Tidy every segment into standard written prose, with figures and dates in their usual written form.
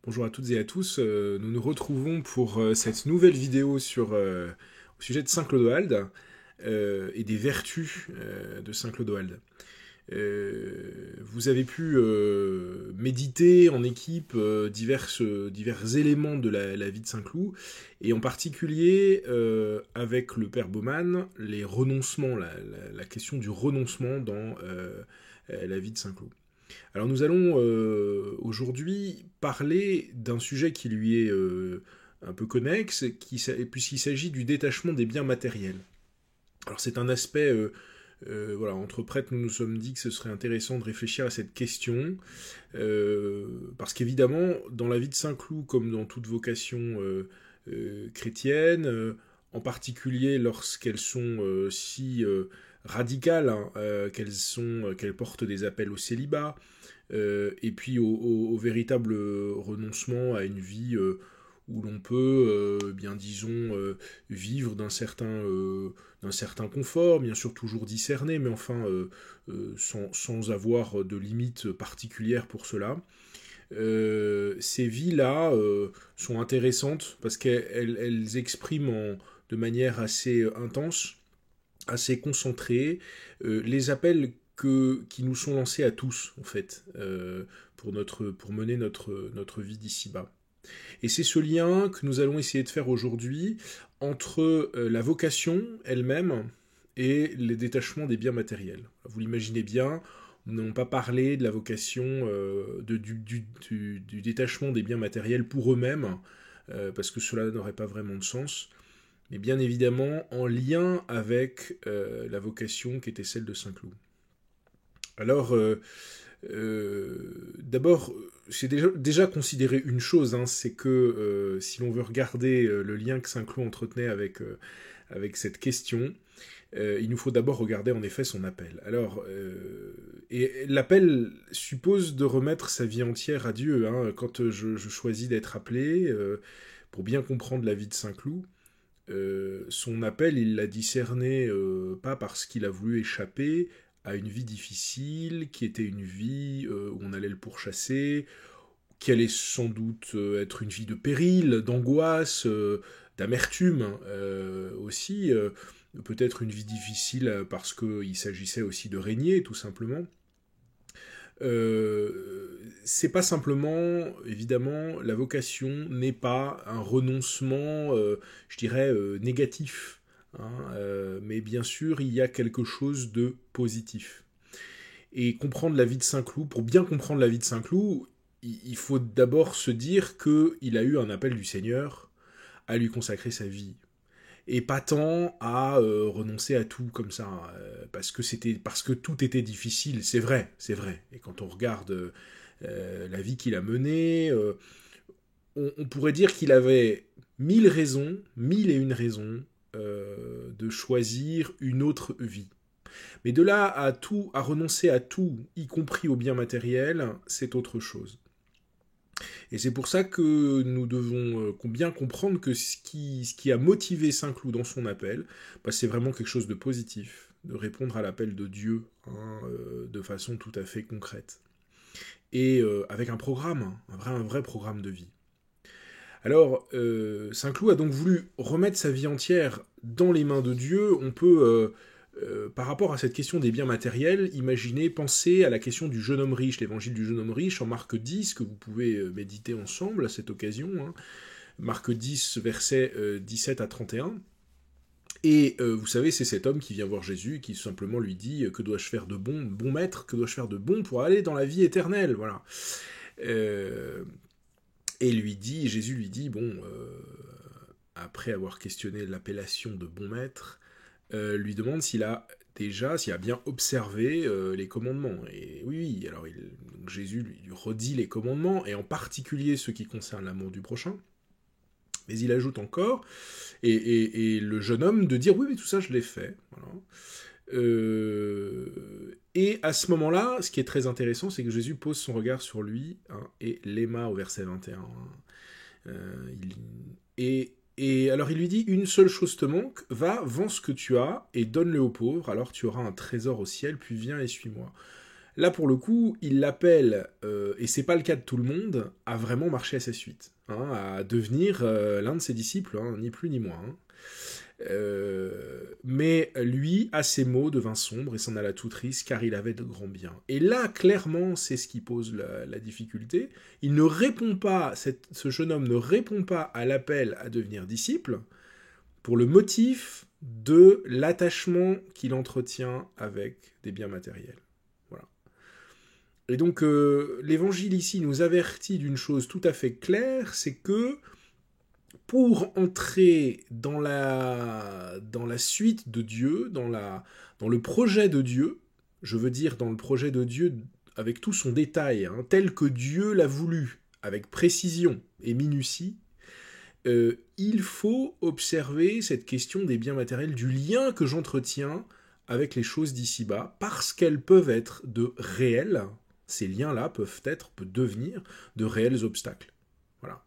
Bonjour à toutes et à tous, nous nous retrouvons pour cette nouvelle vidéo au sujet de Saint Clodoald et des vertus de Saint Clodoald. Vous avez pu méditer en équipe divers éléments de la vie de Saint Cloud, et en particulier avec le père Baumann, les renoncements, la question du renoncement dans la vie de Saint Cloud. Alors nous allons aujourd'hui parler d'un sujet qui lui est un peu connexe, puisqu'il s'agit du détachement des biens matériels. Alors c'est un aspect, voilà, entre prêtres nous nous sommes dit que ce serait intéressant de réfléchir à cette question, parce qu'évidemment dans la vie de Saint Cloud, comme dans toute vocation chrétienne, en particulier lorsqu'elles sont si radicales, hein, qu'elles portent des appels au célibat, et puis au véritable renoncement à une vie où l'on peut, bien disons, vivre d'un certain confort, bien sûr toujours discerné, mais enfin sans avoir de limites particulières pour cela. Ces vies-là sont intéressantes parce qu'elles expriment de manière assez intense, assez concentrée, les appels qui nous sont lancés à tous, en fait, pour mener notre vie d'ici-bas. Et c'est ce lien que nous allons essayer de faire aujourd'hui entre la vocation elle-même et les détachements des biens matériels. Vous l'imaginez bien, nous n'avons pas parlé de la vocation, du détachement des biens matériels pour eux-mêmes, parce que cela n'aurait pas vraiment de sens, mais bien évidemment en lien avec la vocation qui était celle de Saint Cloud. Alors, d'abord, c'est déjà considéré une chose, hein, c'est que si l'on veut regarder le lien que Saint Cloud entretenait avec cette question, il nous faut d'abord regarder en effet son appel. Alors, et l'appel suppose de remettre sa vie entière à Dieu. Hein. Quand je choisis d'être appelé, pour bien comprendre la vie de Saint Cloud, son appel, il l'a discerné pas parce qu'il a voulu échapper à une vie difficile, qui était une vie où on allait le pourchasser, qui allait sans doute être une vie de péril, d'angoisse, d'amertume aussi, peut-être une vie difficile parce qu'il s'agissait aussi de régner, tout simplement. C'est pas simplement, évidemment, la vocation n'est pas un renoncement, je dirais, négatif, hein, mais bien sûr, il y a quelque chose de positif. Et comprendre la vie de Saint Cloud, pour bien comprendre la vie de Saint Cloud, il faut d'abord se dire qu'il a eu un appel du Seigneur à lui consacrer sa vie. Et pas tant à renoncer à tout comme ça, parce que tout était difficile, c'est vrai, c'est vrai. Et quand on regarde la vie qu'il a menée, on pourrait dire qu'il avait mille et une raisons de choisir une autre vie. Mais de là à renoncer à tout, y compris au bien matériel, c'est autre chose. Et c'est pour ça que nous devons bien comprendre que ce qui a motivé Saint Cloud dans son appel, bah, c'est vraiment quelque chose de positif, de répondre à l'appel de Dieu, hein, de façon tout à fait concrète. Et avec un programme, un vrai programme de vie. Alors, Saint Cloud a donc voulu remettre sa vie entière dans les mains de Dieu. On peut, par rapport à cette question des biens matériels, penser à la question du jeune homme riche, l'évangile du jeune homme riche en Marc 10, que vous pouvez méditer ensemble à cette occasion. Hein. Marc 10, versets 17 à 31. Et vous savez, c'est cet homme qui vient voir Jésus et qui simplement lui dit « Que dois-je faire de bon, bon maître, que dois-je faire de bon pour aller dans la vie éternelle ?» Voilà. Et Jésus lui dit, bon, après avoir questionné l'appellation de bon maître, lui demande s'il a bien observé les commandements. Et oui, alors donc Jésus lui redit les commandements, et en particulier ceux qui concernent l'amour du prochain. Mais il ajoute encore, et le jeune homme de dire, oui, mais tout ça je l'ai fait. Voilà. Et à ce moment-là, ce qui est très intéressant, c'est que Jésus pose son regard sur lui, hein, et l'aima au verset 21. Hein. Et alors il lui dit, une seule chose te manque, va, vends ce que tu as et donne-le aux pauvres, alors tu auras un trésor au ciel, puis viens et suis-moi. Là pour le coup, il l'appelle et c'est pas le cas de tout le monde, a vraiment marché à sa suite, hein, à devenir l'un de ses disciples, hein, ni plus ni moins. Hein. Mais lui, à ses mots, devint sombre et s'en alla tout triste, car il avait de grands biens. Et là, clairement, c'est ce qui pose la difficulté. Il ne répond pas, ce jeune homme ne répond pas à l'appel à devenir disciple pour le motif de l'attachement qu'il entretient avec des biens matériels. Voilà. Et donc, l'évangile ici nous avertit d'une chose tout à fait claire, c'est que pour entrer dans la suite de Dieu, dans le projet de Dieu, je veux dire dans le projet de Dieu avec tout son détail, hein, tel que Dieu l'a voulu, avec précision et minutie, il faut observer cette question des biens matériels, du lien que j'entretiens avec les choses d'ici-bas, parce qu'elles peuvent être de réels, ces liens-là peuvent devenir de réels obstacles. Voilà.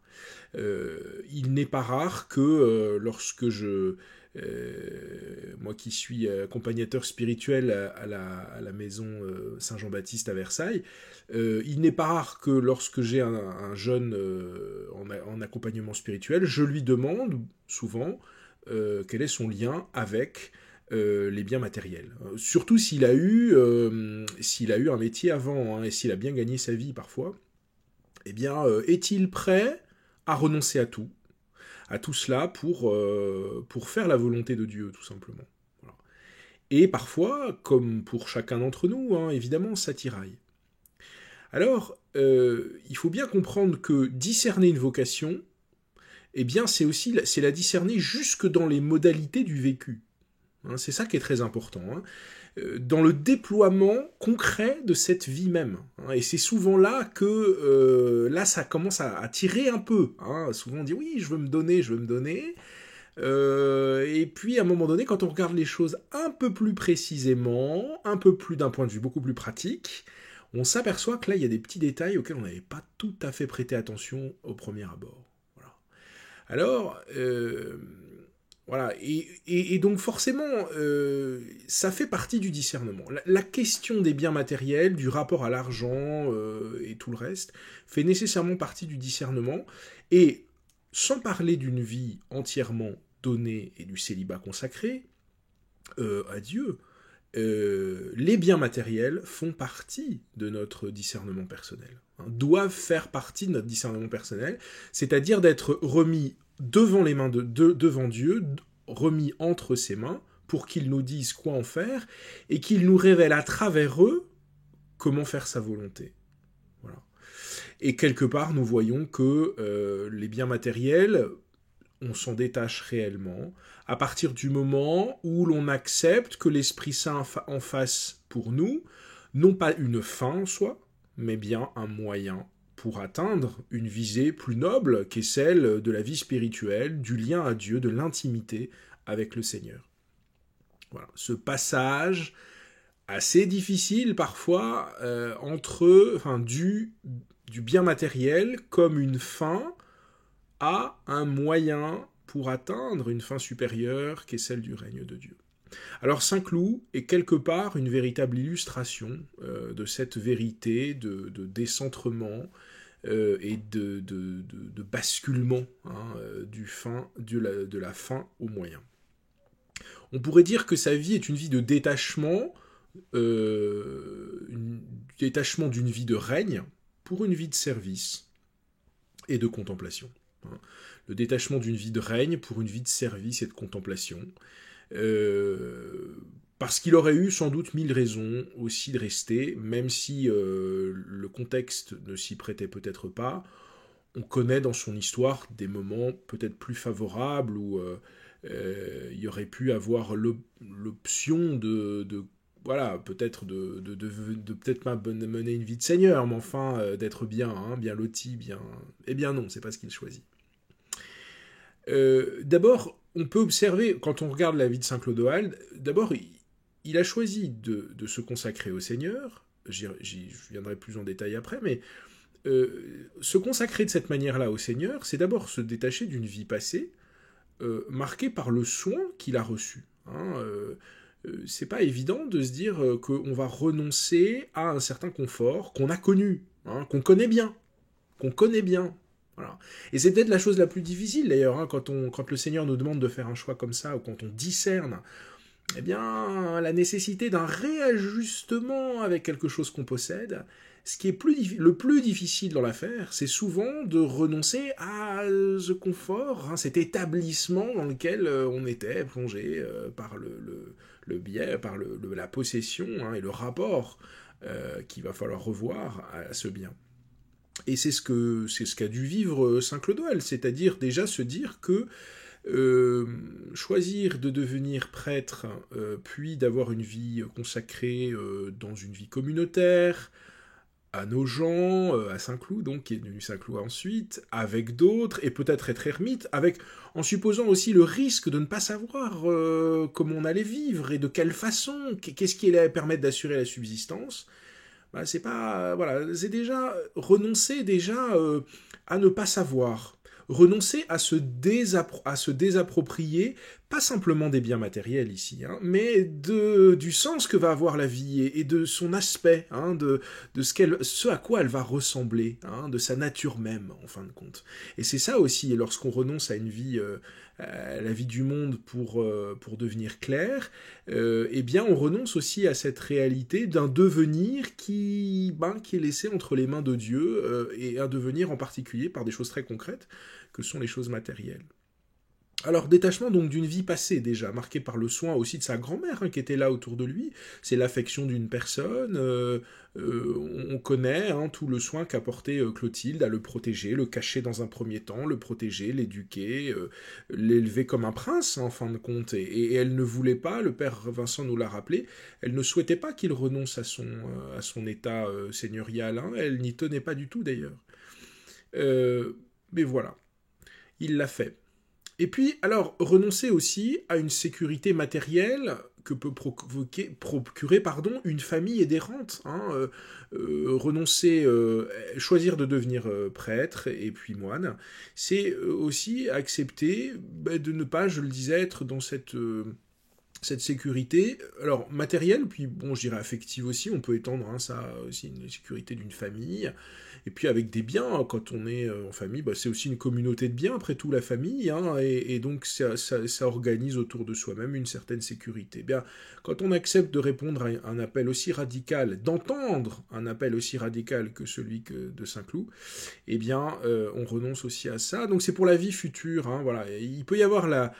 Il n'est pas rare que lorsque moi qui suis accompagnateur spirituel à la maison Saint-Jean-Baptiste à Versailles, il n'est pas rare que lorsque j'ai un jeune en accompagnement spirituel, je lui demande souvent quel est son lien avec les biens matériels. Surtout s'il a eu un métier avant, hein, et s'il a bien gagné sa vie parfois, eh bien, est-il prêt à renoncer à tout cela pour faire la volonté de Dieu, tout simplement. Voilà. Et parfois, comme pour chacun d'entre nous, hein, évidemment, ça tiraille. Alors, il faut bien comprendre que discerner une vocation, eh bien, c'est la discerner jusque dans les modalités du vécu. Hein, c'est ça qui est très important. Hein. Dans le déploiement concret de cette vie même. Hein, et c'est souvent là que là ça commence à tirer un peu. Hein. Souvent on dit oui, je veux me donner. Et puis à un moment donné, quand on regarde les choses un peu plus précisément, un peu plus d'un point de vue beaucoup plus pratique, on s'aperçoit que là il y a des petits détails auxquels on n'avait pas tout à fait prêté attention au premier abord. Voilà. Alors, voilà, et donc forcément, ça fait partie du discernement. La question des biens matériels, du rapport à l'argent et tout le reste, fait nécessairement partie du discernement, et sans parler d'une vie entièrement donnée et du célibat consacré à Dieu, les biens matériels font partie de notre discernement personnel, hein, doivent faire partie de notre discernement personnel, c'est-à-dire d'être remis devant les mains devant Dieu, remis entre ses mains, pour qu'il nous dise quoi en faire, et qu'il nous révèle à travers eux comment faire sa volonté. Voilà. Et quelque part, nous voyons que les biens matériels, on s'en détache réellement, à partir du moment où l'on accepte que l'Esprit Saint en fasse pour nous, non pas une fin en soi, mais bien un moyen pour atteindre une visée plus noble qui est celle de la vie spirituelle, du lien à Dieu, de l'intimité avec le Seigneur. Voilà. Ce passage assez difficile parfois du bien matériel comme une fin à un moyen pour atteindre une fin supérieure qui est celle du règne de Dieu. Alors Saint-Cloud est quelque part une véritable illustration de cette vérité de décentrement et de basculement, hein, de la fin au moyen. On pourrait dire que sa vie est une vie de détachement, détachement d'une vie de règne pour une vie de service et de contemplation. Hein. Le détachement d'une vie de règne pour une vie de service et de contemplation. Parce qu'il aurait eu sans doute 1000 raisons aussi de rester, même si le contexte ne s'y prêtait peut-être pas. On connaît dans son histoire des moments peut-être plus favorables où il y aurait pu avoir l'option voilà, peut-être de peut-être pas mener une vie de seigneur, mais enfin d'être bien, hein, bien loti, bien... Eh bien non, c'est pas ce qu'il choisit. D'abord, on peut observer, quand on regarde la vie de Saint Clodoald, d'abord, il a choisi de se consacrer au Seigneur, j'y viendrai plus en détail après, mais se consacrer de cette manière-là au Seigneur, c'est d'abord se détacher d'une vie passée, marquée par le soin qu'il a reçu. Hein, c'est pas évident de se dire qu'on va renoncer à un certain confort qu'on a connu. hein, qu'on connaît bien, qu'on connaît bien. Voilà. Et c'est peut-être la chose la plus difficile d'ailleurs, hein, quand le Seigneur nous demande de faire un choix comme ça, ou quand on discerne, eh bien, la nécessité d'un réajustement avec quelque chose qu'on possède. Ce qui est le plus difficile dans l'affaire, c'est souvent de renoncer à ce confort, hein, cet établissement dans lequel on était plongé par le biais, par la possession, hein, et le rapport qu'il va falloir revoir à ce bien. Et c'est ce qu'a dû vivre Saint Clodoald, c'est-à-dire déjà se dire que choisir de devenir prêtre, puis d'avoir une vie consacrée dans une vie communautaire, à Nogent, à Saint-Cloud, donc, qui est devenu Saint-Cloud ensuite, avec d'autres, et peut-être être ermite, en supposant aussi le risque de ne pas savoir comment on allait vivre, et de quelle façon, qu'est-ce qui allait permettre d'assurer la subsistance. Bah, c'est pas, voilà, c'est déjà renoncer déjà à ne pas savoir, renoncer à à se désapproprier, pas simplement des biens matériels ici, hein, mais du sens que va avoir la vie et de son aspect, hein, de ce à quoi elle va ressembler, hein, de sa nature même, en fin de compte. Et c'est ça aussi, lorsqu'on renonce à une vie, à la vie du monde pour devenir clair, eh bien on renonce aussi à cette réalité d'un devenir qui est laissé entre les mains de Dieu, et un devenir en particulier par des choses très concrètes que sont les choses matérielles. Alors, détachement donc d'une vie passée déjà, marquée par le soin aussi de sa grand-mère, hein, qui était là autour de lui, c'est l'affection d'une personne, on connaît, hein, tout le soin qu'apportait Clotilde à le protéger, le cacher dans un premier temps, le protéger, l'éduquer, l'élever comme un prince, hein, en fin de compte, et elle ne voulait pas, le père Vincent nous l'a rappelé, elle ne souhaitait pas qu'il renonce à son état seigneurial, hein, elle n'y tenait pas du tout d'ailleurs. Mais voilà, il l'a fait. Et puis, alors, renoncer aussi à une sécurité matérielle que peut procurer une famille aidérante. Hein, renoncer, choisir de devenir prêtre et puis moine, c'est aussi accepter de ne pas, je le disais, être dans cette sécurité, alors matérielle, puis bon, je dirais affective aussi, on peut étendre ça aussi, une sécurité d'une famille, et puis avec des biens, quand on est en famille, c'est aussi une communauté de biens, après tout la famille, hein, et donc ça organise autour de soi-même une certaine sécurité. Eh bien, quand on accepte de répondre à un appel aussi radical, d'entendre un appel aussi radical que celui de Saint-Cloud, eh bien, on renonce aussi à ça, donc c'est pour la vie future, hein, voilà. Il peut y avoir la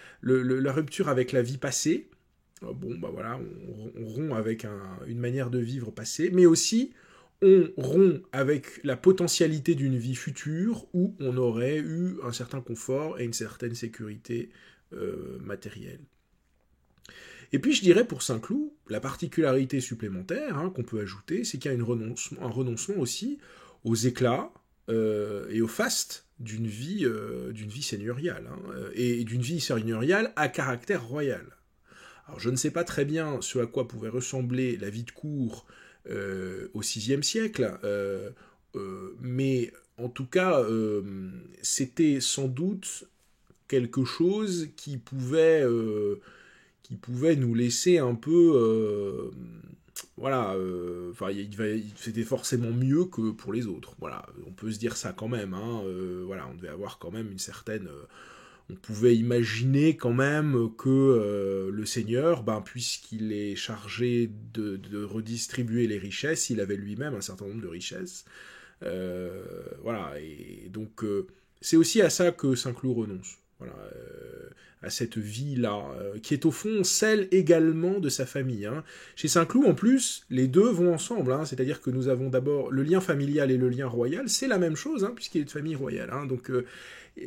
rupture avec la vie passée. Bon, voilà, on rompt avec une manière de vivre passée, mais aussi on rompt avec la potentialité d'une vie future où on aurait eu un certain confort et une certaine sécurité matérielle. Et puis je dirais pour Saint-Cloud, la particularité supplémentaire, hein, qu'on peut ajouter, c'est qu'il y a un renoncement aussi aux éclats et au faste d'une vie seigneuriale, hein, et d'une vie seigneuriale à caractère royal. Alors je ne sais pas très bien ce à quoi pouvait ressembler la vie de cour au VIe siècle, mais en tout cas, c'était sans doute quelque chose qui pouvait nous laisser un peu... voilà, c'était forcément mieux que pour les autres. Voilà, on peut se dire ça quand même. Hein, voilà, on devait avoir quand même une certaine... on pouvait imaginer quand même que le Seigneur, puisqu'il est chargé de redistribuer les richesses, il avait lui-même un certain nombre de richesses. Voilà, et donc c'est aussi à ça que Saint-Cloud renonce. Voilà, à cette vie-là, qui est au fond celle également de sa famille. Hein. Chez Saint-Cloud, en plus, les deux vont ensemble, hein, c'est-à-dire que nous avons d'abord le lien familial et le lien royal, c'est la même chose, hein, puisqu'il est de famille royale. Hein, donc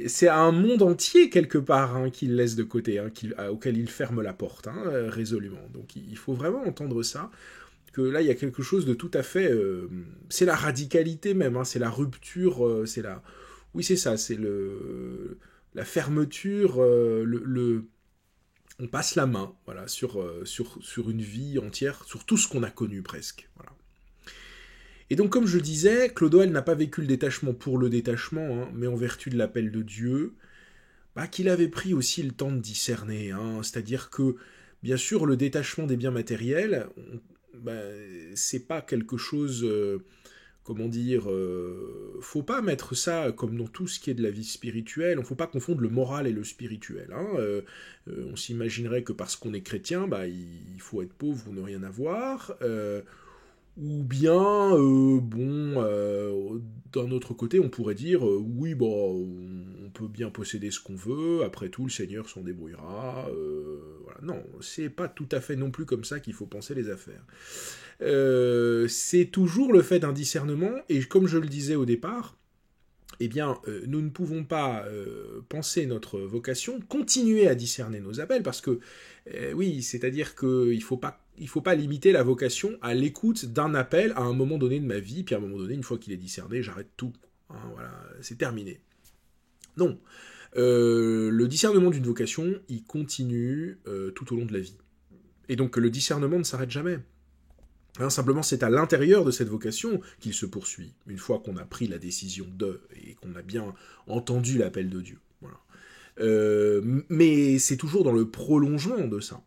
c'est un monde entier, quelque part, hein, qu'il laisse de côté, hein, auquel il ferme la porte, hein, résolument. Donc il faut vraiment entendre ça, que là, il y a quelque chose de tout à fait... c'est la radicalité même, hein, c'est la rupture, c'est la... Oui, c'est ça, c'est la fermeture, on passe la main, voilà, sur une vie entière, sur tout ce qu'on a connu presque, voilà. Et donc, comme je disais, Clodoald n'a pas vécu le détachement pour le détachement, hein, mais en vertu de l'appel de Dieu, qu'il avait pris aussi le temps de discerner, hein, c'est-à-dire que, bien sûr, le détachement des biens matériels, c'est pas quelque chose comment dire, faut pas mettre ça comme dans tout ce qui est de la vie spirituelle, faut pas confondre le moral et le spirituel. On s'imaginerait que parce qu'on est chrétien, il faut être pauvre ou ne rien avoir, ou bien, d'un autre côté, on pourrait dire, oui, bon, on peut bien posséder ce qu'on veut, après tout, le Seigneur s'en débrouillera. Voilà. Non, c'est pas tout à fait non plus comme ça qu'il faut penser les affaires. C'est toujours le fait d'un discernement, et comme je le disais au départ, eh bien, nous ne pouvons pas penser notre vocation, continuer à discerner nos appels, parce que, oui, c'est-à-dire qu'il ne faut pas limiter la vocation à l'écoute d'un appel à un moment donné de ma vie, puis à un moment donné, une fois qu'il est discerné, j'arrête tout. Voilà, c'est terminé. Non. Le discernement d'une vocation, il continue tout au long de la vie. Et donc, le discernement ne s'arrête jamais. Simplement, c'est à l'intérieur de cette vocation qu'il se poursuit, une fois qu'on a pris la décision et qu'on a bien entendu l'appel de Dieu. Voilà. Mais c'est toujours dans le prolongement de ça.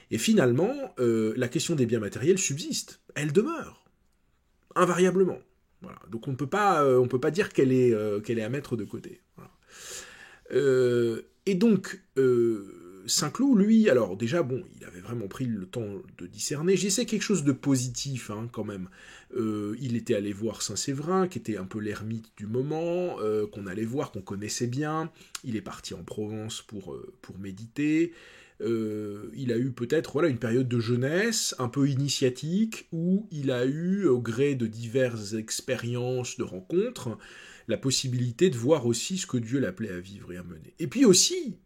Et finalement, la question des biens matériels subsiste, elle demeure, invariablement. Voilà. Donc on ne peut pas dire qu'elle est à mettre de côté. Voilà. Et donc, Saint-Cloud, lui, alors déjà, il avait vraiment pris le temps de discerner. J'essaie quelque chose de positif, quand même. Il était allé voir Saint-Séverin, qui était un peu l'ermite du moment, qu'on allait voir, qu'on connaissait bien. Il est parti en Provence pour méditer. Il a eu peut-être une période de jeunesse un peu initiatique, où il a eu, au gré de diverses expériences, de rencontres, la possibilité de voir aussi ce que Dieu l'appelait à vivre et à mener. Et puis aussi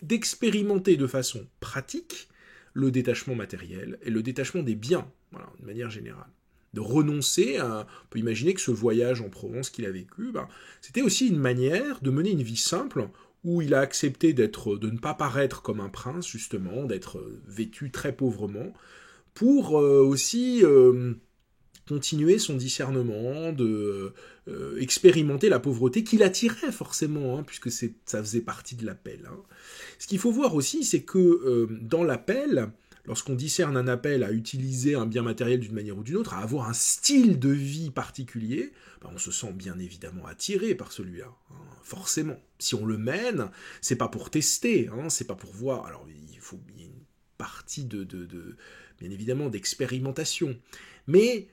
d'expérimenter de façon pratique le détachement matériel et le détachement des biens, voilà, de manière générale. De renoncer à... On peut imaginer que ce voyage en Provence qu'il a vécu, c'était aussi une manière de mener une vie simple, où il a accepté de ne pas paraître comme un prince, justement, d'être vêtu très pauvrement, pour aussi... continuer son discernement, de expérimenter la pauvreté qu'il attirait forcément, puisque ça faisait partie de l'appel. Ce qu'il faut voir aussi, c'est que dans l'appel, lorsqu'on discerne un appel à utiliser un bien matériel d'une manière ou d'une autre, à avoir un style de vie particulier, on se sent bien évidemment attiré par celui-là, forcément. Si on le mène, c'est pas pour tester, c'est pas pour voir. Alors il y a une partie bien évidemment d'expérimentation, mais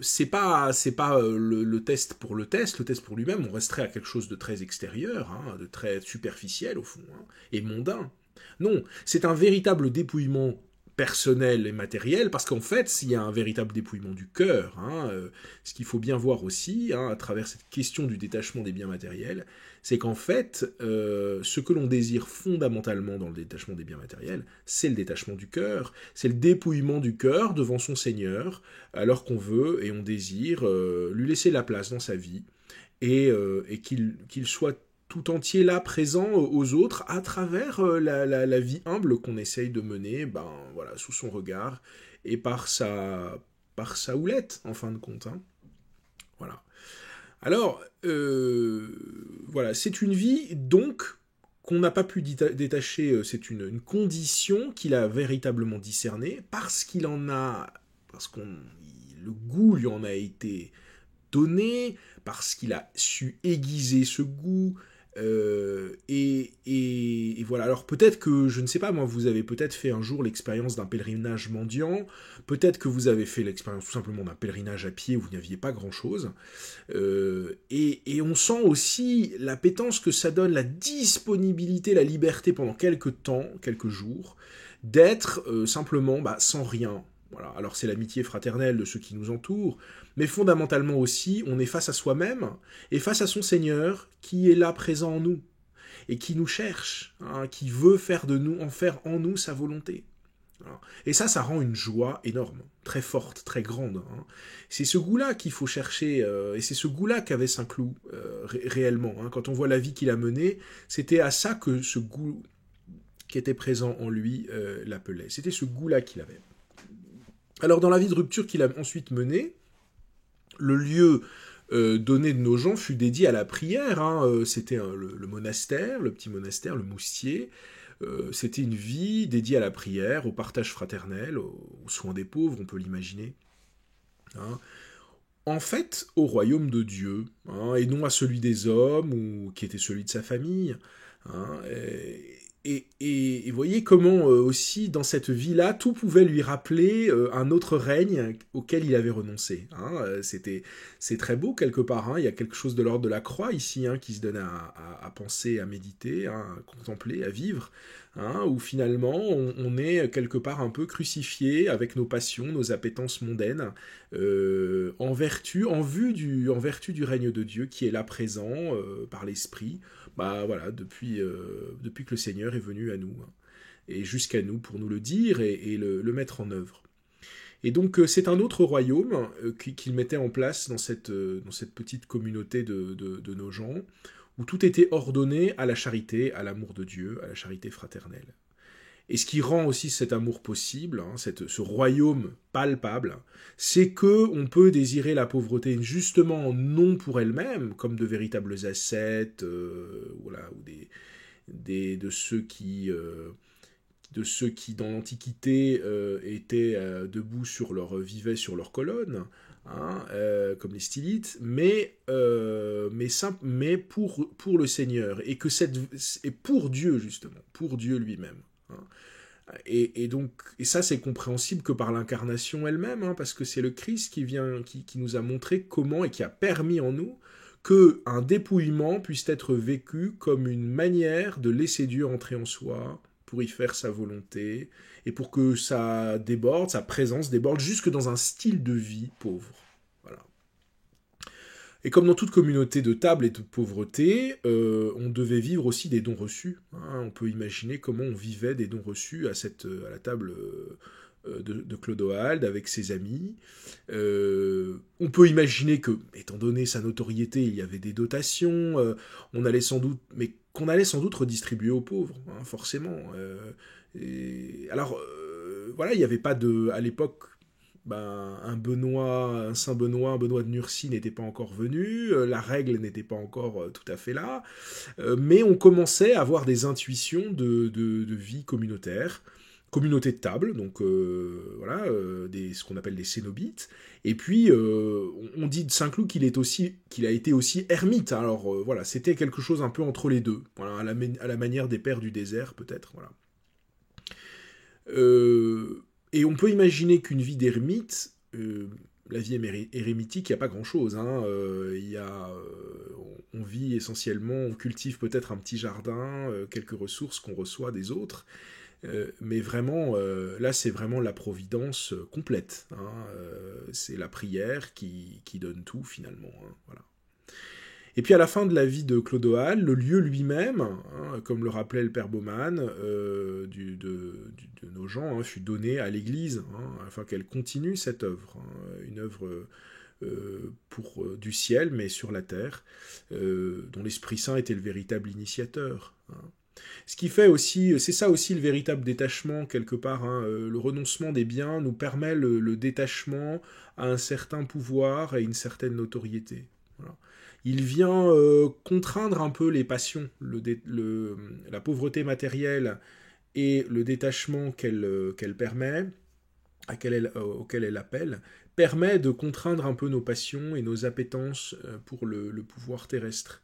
c'est pas le test pour le test pour lui-même, on resterait à quelque chose de très extérieur, de très superficiel au fond, et mondain. Non, c'est un véritable dépouillement personnel et matériel, parce qu'en fait, il y a un véritable dépouillement du cœur. Ce qu'il faut bien voir aussi, à travers cette question du détachement des biens matériels, c'est qu'en fait, ce que l'on désire fondamentalement dans le détachement des biens matériels, c'est le détachement du cœur, c'est le dépouillement du cœur devant son Seigneur, alors qu'on veut et on désire lui laisser la place dans sa vie, et qu'il soit tout entier là, présent aux autres, à travers la vie humble qu'on essaye de mener, sous son regard, et par sa houlette, en fin de compte. Voilà. Alors, voilà, c'est une vie, donc, qu'on n'a pas pu détacher, c'est une condition qu'il a véritablement discernée, parce que le goût lui en a été donné, parce qu'il a su aiguiser ce goût, et voilà. Alors peut-être que, je ne sais pas, moi, vous avez peut-être fait un jour l'expérience d'un pèlerinage mendiant, peut-être que vous avez fait l'expérience tout simplement d'un pèlerinage à pied où vous n'aviez pas grand-chose, et on sent aussi l'appétence que ça donne, la disponibilité, la liberté pendant quelques temps, quelques jours, d'être simplement sans rien. Voilà. Alors c'est l'amitié fraternelle de ceux qui nous entourent, mais fondamentalement aussi, on est face à soi-même et face à son Seigneur qui est là présent en nous et qui nous cherche, qui veut faire en nous sa volonté. Et ça rend une joie énorme, très forte, très grande. C'est ce goût-là qu'il faut chercher, et c'est ce goût-là qu'avait Saint-Cloud réellement. Quand on voit la vie qu'il a menée, c'était à ça que ce goût qui était présent en lui l'appelait. C'était ce goût-là qu'il avait. Alors dans la vie de rupture qu'il a ensuite menée, le lieu donné de nos gens fut dédié à la prière. C'était le monastère, le petit monastère, le Moustier. C'était une vie dédiée à la prière, au partage fraternel, aux soins des pauvres, on peut l'imaginer. en fait au royaume de Dieu, hein, et non à celui des hommes, ou qui était celui de sa famille. Hein, et voyez comment aussi dans cette vie-là, tout pouvait lui rappeler un autre règne auquel il avait renoncé. Hein, c'est très beau quelque part. Hein, il y a quelque chose de l'ordre de la croix ici, hein, qui se donne à penser, à méditer, hein, à contempler, à vivre. Hein, où finalement on est quelque part un peu crucifié avec nos passions, nos appétences mondaines, en vertu du règne de Dieu qui est là présent par l'Esprit, bah voilà, depuis que le Seigneur est venu à nous, hein, et jusqu'à nous pour nous le dire et le mettre en œuvre. Et donc c'est un autre royaume qu'il mettait en place dans cette petite communauté de nos gens, où tout était ordonné à la charité, à l'amour de Dieu, à la charité fraternelle. Et ce qui rend aussi cet amour possible, hein, ce royaume palpable, c'est que on peut désirer la pauvreté justement non pour elle-même, comme de véritables ascètes, voilà, ou de ceux qui dans l'Antiquité étaient debout vivaient sur leurs colonnes, hein, comme les stylites, mais pour le Seigneur, et pour Dieu justement, pour Dieu lui-même. Hein. Et ça c'est compréhensible que par l'incarnation elle-même, hein, parce que c'est le Christ qui nous a montré comment et qui a permis en nous que un dépouillement puisse être vécu comme une manière de laisser Dieu entrer en soi pour y faire sa volonté et pour que sa présence déborde jusque dans un style de vie pauvre. Voilà. Et comme dans toute communauté de table et de pauvreté, on devait vivre aussi des dons reçus. Hein. On peut imaginer comment on vivait des dons reçus à la table de Clodoald avec ses amis. On peut imaginer que, étant donné sa notoriété, il y avait des dotations, qu'on allait sans doute redistribuer aux pauvres, hein, forcément. Alors, voilà, il n'y avait pas à l'époque, un Saint Benoît, un Benoît de Nursie n'était pas encore venu, la règle n'était pas encore tout à fait là, mais on commençait à avoir des intuitions de vie communautaire, communauté de table, donc voilà, ce qu'on appelle des cénobites, et puis on dit de Saint-Cloud qu'il a été aussi ermite, alors voilà, c'était quelque chose un peu entre les deux, voilà, à la manière des pères du désert peut-être, voilà. Et on peut imaginer qu'une vie d'ermite, la vie érémitique, il n'y a pas grand-chose. Hein. On vit essentiellement, on cultive peut-être un petit jardin, quelques ressources qu'on reçoit des autres, mais vraiment, là, c'est vraiment la providence complète. Hein. C'est la prière qui donne tout, finalement. Hein. Voilà. Et puis à la fin de la vie de Clodoald, le lieu lui-même, hein, comme le rappelait le père Baumann, de nos gens, hein, fut donné à l'Église, hein, afin qu'elle continue cette œuvre, hein, une œuvre du ciel, mais sur la terre, dont l'Esprit Saint était le véritable initiateur. Hein. Ce qui fait aussi, c'est ça aussi le véritable détachement, quelque part, hein, le renoncement des biens nous permet le détachement à un certain pouvoir et une certaine notoriété. Voilà. Il vient contraindre un peu les passions, la pauvreté matérielle et le détachement qu'elle permet, auquel elle appelle, permet de contraindre un peu nos passions et nos appétences pour le pouvoir terrestre.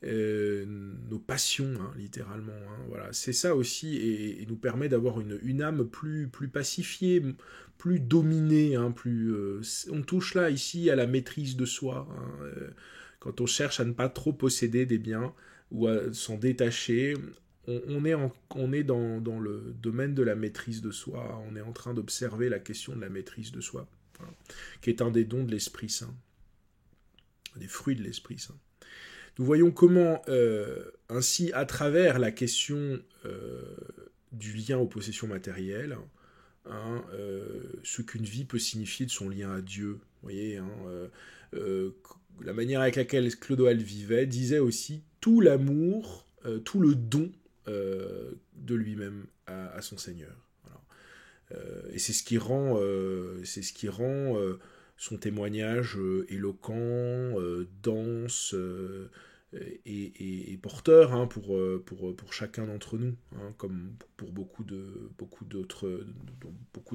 Nos passions, hein, littéralement. Hein, voilà. C'est ça aussi, et nous permet d'avoir une âme plus pacifiée, plus dominée. Hein, on touche là, ici, à la maîtrise de soi. Hein, quand on cherche à ne pas trop posséder des biens ou à s'en détacher, on est dans le domaine de la maîtrise de soi. On est en train d'observer la question de la maîtrise de soi, voilà, qui est un des dons de l'Esprit Saint, des fruits de l'Esprit Saint. Nous voyons comment, ainsi, à travers la question du lien aux possessions matérielles, hein, ce qu'une vie peut signifier de son lien à Dieu. Vous voyez, hein, la manière avec laquelle Clodoald vivait disait aussi tout l'amour, tout le don de lui-même à son Seigneur. Voilà. Et c'est ce qui rend, son témoignage éloquent, dense et porteur, hein, pour chacun d'entre nous, hein, comme pour beaucoup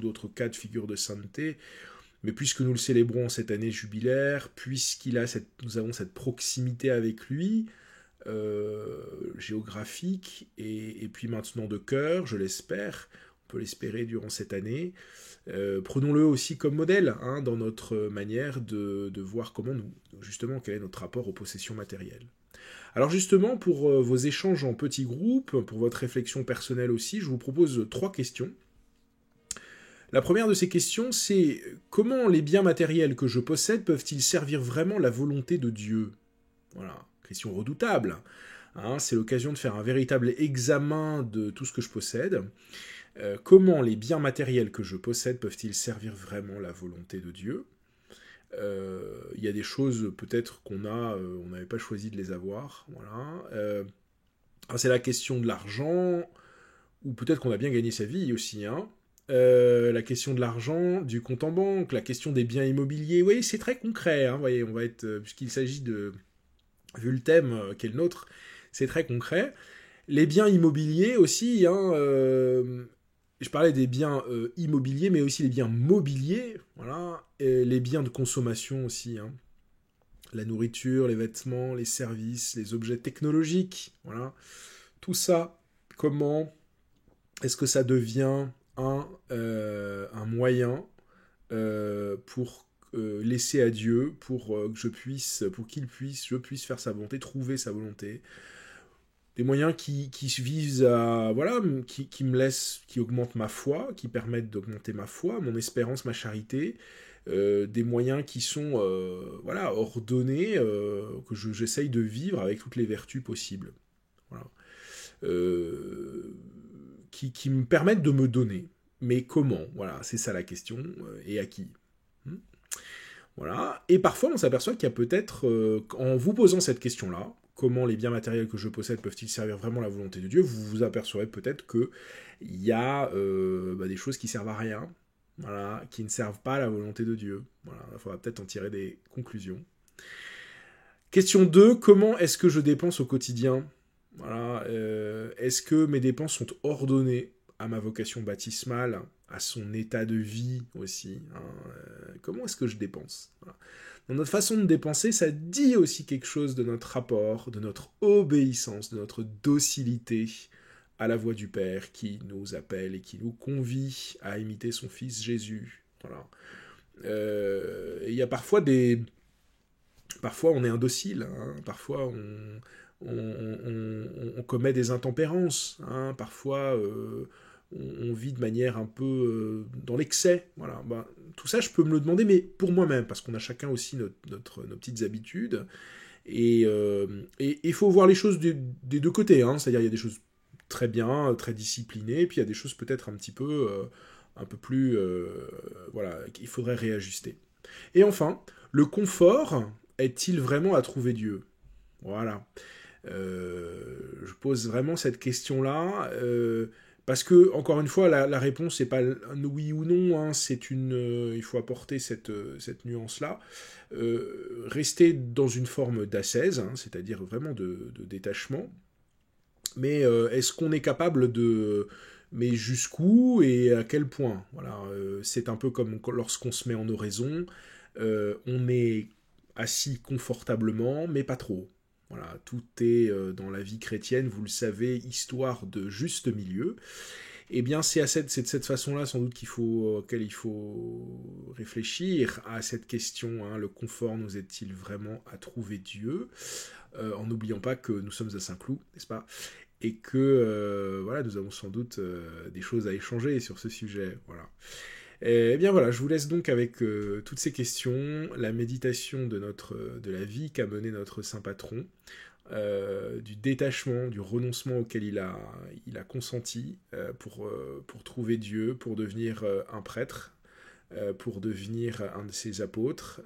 d'autres cas de figure de sainteté. Mais puisque nous le célébrons en cette année jubilaire, nous avons cette proximité avec lui, géographique, et puis maintenant de cœur, je l'espère, on peut l'espérer durant cette année. Prenons-le aussi comme modèle dans notre manière de voir justement, quel est notre rapport aux possessions matérielles. Alors justement, pour vos échanges en petits groupes, pour votre réflexion personnelle aussi, je vous propose 3 questions. La première de ces questions, c'est comment les biens matériels que je possède peuvent-ils servir vraiment la volonté de Dieu ? Voilà, question redoutable. C'est l'occasion de faire un véritable examen de tout ce que je possède. Comment les biens matériels que je possède peuvent-ils servir vraiment la volonté de Dieu ? Il y a des choses peut-être on n'avait pas choisi de les avoir. Voilà. C'est la question de l'argent, ou peut-être qu'on a bien gagné sa vie aussi. La question de l'argent, du compte en banque, la question des biens immobiliers. Oui, c'est très concret. Voyez, on va être, puisqu'il s'agit vu le thème qui est le nôtre, c'est très concret. Les biens immobiliers aussi. Je parlais des biens immobiliers, mais aussi les biens mobiliers, voilà, et les biens de consommation aussi, la nourriture, les vêtements, les services, les objets technologiques, voilà. Tout ça, comment est-ce que ça devient un moyen pour laisser à Dieu, pour je puisse faire sa volonté, trouver sa volonté. Des moyens qui visent à, voilà, qui augmentent ma foi, qui permettent d'augmenter ma foi, mon espérance, ma charité, des moyens qui sont, ordonnés, que j'essaye de vivre avec toutes les vertus possibles. Voilà. Qui me permettent de me donner. Mais comment ? Voilà, c'est ça la question, et à qui ? Voilà. Et parfois, on s'aperçoit qu'il y a peut-être, en vous posant cette question-là, comment les biens matériels que je possède peuvent-ils servir vraiment la volonté de Dieu, vous vous apercevrez peut-être qu'il y a des choses qui servent à rien, voilà, qui ne servent pas à la volonté de Dieu. Voilà, il faudra peut-être en tirer des conclusions. Question 2, comment est-ce que je dépense au quotidien ? Voilà, est-ce que mes dépenses sont ordonnées à ma vocation baptismale, à son état de vie aussi, comment est-ce que je dépense ? Voilà. Dans notre façon de dépenser, ça dit aussi quelque chose de notre rapport, de notre obéissance, de notre docilité à la voix du Père qui nous appelle et qui nous convie à imiter son Fils Jésus. Voilà. Il y a parfois on est indocile, parfois on commet des intempérances, parfois on vit de manière un peu dans l'excès. Voilà. Tout ça, je peux me le demander, mais pour moi-même, parce qu'on a chacun aussi nos petites habitudes. Et il faut voir les choses des 2 côtés. C'est-à-dire, il y a des choses très bien, très disciplinées, puis il y a des choses peut-être un peu plus... voilà, qu'il faudrait réajuster. Et enfin, le confort est-il vraiment à trouver Dieu ? Voilà. Je pose vraiment cette question-là... parce que, encore une fois, la réponse n'est pas un oui ou non, il faut apporter cette nuance-là. Rester dans une forme d'ascèse, c'est-à-dire vraiment de détachement. Mais est-ce qu'on est capable de... Mais jusqu'où et à quel point ? Voilà, c'est un peu comme lorsqu'on se met en oraison, on est assis confortablement, mais pas trop. Voilà, tout est dans la vie chrétienne, vous le savez, histoire de juste milieu. Eh bien, c'est de cette façon-là, sans doute, auquel il faut réfléchir à cette question. Le confort nous aide-t-il vraiment à trouver Dieu ? En n'oubliant pas que nous sommes à Saint-Cloud, n'est-ce pas ? Et que, voilà, nous avons sans doute des choses à échanger sur ce sujet. Voilà. Eh bien voilà, je vous laisse donc avec toutes ces questions, la méditation de la vie qu'a menée notre Saint Patron, du détachement, du renoncement auquel il a consenti pour trouver Dieu, pour devenir un prêtre, pour devenir un de ses apôtres,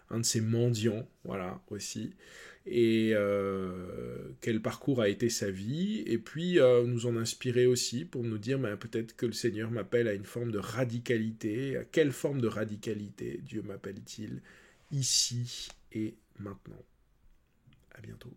un de ses mendiants, voilà, aussi. Et quel parcours a été sa vie, et puis nous en inspirer aussi pour nous dire peut-être que le Seigneur m'appelle à une forme de radicalité. À quelle forme de radicalité Dieu m'appelle-t-il ici et maintenant ? À bientôt.